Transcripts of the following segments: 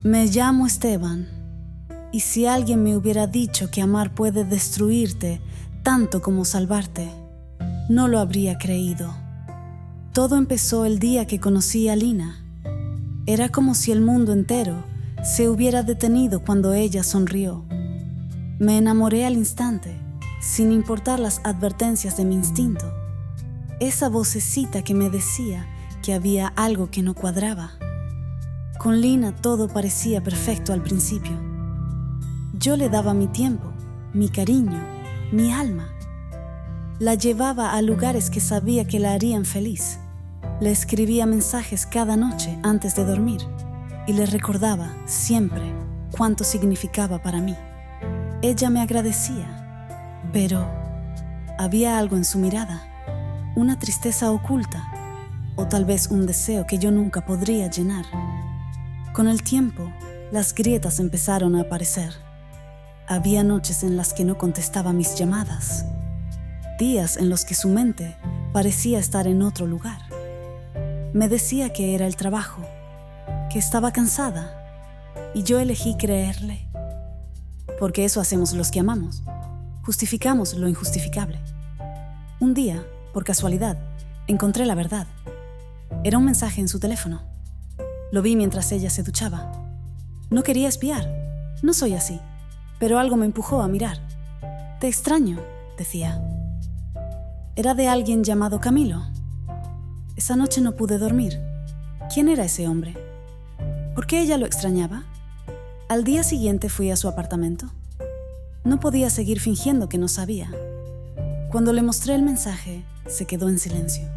Me llamo Esteban, y si alguien me hubiera dicho que amar puede destruirte tanto como salvarte, no lo habría creído. Todo empezó el día que conocí a Lina. Era como si el mundo entero se hubiera detenido cuando ella sonrió. Me enamoré al instante, sin importar las advertencias de mi instinto. Esa vocecita que me decía que había algo que no cuadraba. Con Lina todo parecía perfecto al principio. Yo le daba mi tiempo, mi cariño, mi alma. La llevaba a lugares que sabía que la harían feliz. Le escribía mensajes cada noche antes de dormir y le recordaba siempre cuánto significaba para mí. Ella me agradecía, pero había algo en su mirada, una tristeza oculta o tal vez un deseo que yo nunca podría llenar. Con el tiempo, las grietas empezaron a aparecer. Había noches en las que no contestaba mis llamadas, días en los que su mente parecía estar en otro lugar. Me decía que era el trabajo, que estaba cansada, y yo elegí creerle. Porque eso hacemos los que amamos, justificamos lo injustificable. Un día, por casualidad, encontré la verdad. Era un mensaje en su teléfono. Lo vi mientras ella se duchaba. No quería espiar, no soy así, pero algo me empujó a mirar. «Te extraño», decía. Era de alguien llamado Camilo. Esa noche no pude dormir. ¿Quién era ese hombre? ¿Por qué ella lo extrañaba? Al día siguiente fui a su apartamento. No podía seguir fingiendo que no sabía. Cuando le mostré el mensaje, se quedó en silencio.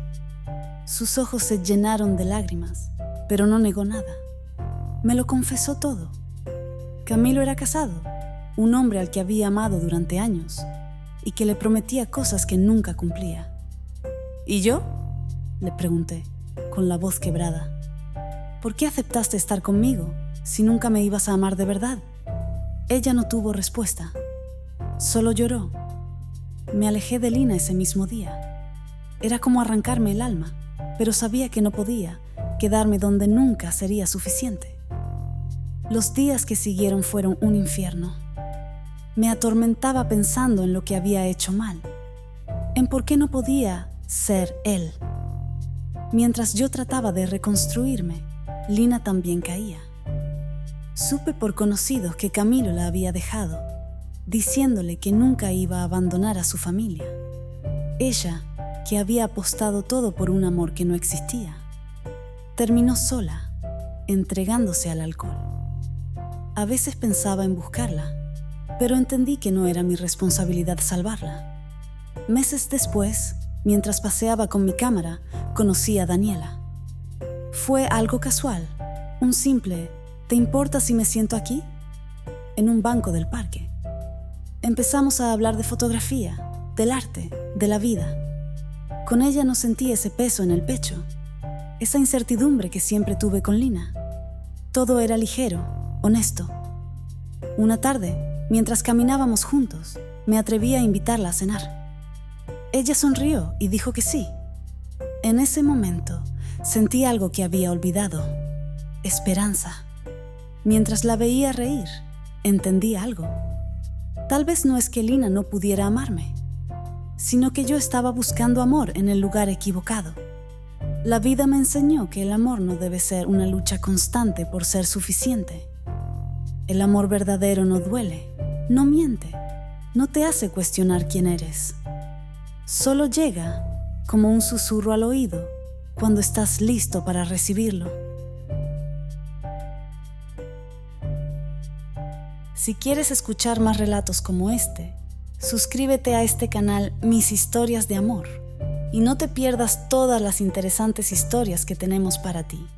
Sus ojos se llenaron de lágrimas, pero no negó nada. Me lo confesó todo. Camilo era casado, un hombre al que había amado durante años y que le prometía cosas que nunca cumplía. ¿Y yo?, le pregunté, con la voz quebrada. ¿Por qué aceptaste estar conmigo si nunca me ibas a amar de verdad? Ella no tuvo respuesta. Solo lloró. Me alejé de Lina ese mismo día. Era como arrancarme el alma, pero sabía que no podía quedarme donde nunca sería suficiente. Los días que siguieron fueron un infierno. Me atormentaba pensando en lo que había hecho mal, en por qué no podía ser él. Mientras yo trataba de reconstruirme, Lina también caía. Supe por conocidos que Camilo la había dejado, diciéndole que nunca iba a abandonar a su familia. Ella, que había apostado todo por un amor que no existía, terminó sola, entregándose al alcohol. A veces pensaba en buscarla, pero entendí que no era mi responsabilidad salvarla. Meses después, mientras paseaba con mi cámara, conocí a Daniela. Fue algo casual, un simple «¿Te importa si me siento aquí?», en un banco del parque. Empezamos a hablar de fotografía, del arte, de la vida. Con ella no sentí ese peso en el pecho, esa incertidumbre que siempre tuve con Lina. Todo era ligero, honesto. Una tarde, mientras caminábamos juntos, me atreví a invitarla a cenar. Ella sonrió y dijo que sí. En ese momento, sentí algo que había olvidado: esperanza. Mientras la veía reír, entendí algo. Tal vez no es que Lina no pudiera amarme, sino que yo estaba buscando amor en el lugar equivocado. La vida me enseñó que el amor no debe ser una lucha constante por ser suficiente. El amor verdadero no duele, no miente, no te hace cuestionar quién eres. Solo llega como un susurro al oído cuando estás listo para recibirlo. Si quieres escuchar más relatos como este, suscríbete a este canal Mis Historias de Amor y no te pierdas todas las interesantes historias que tenemos para ti.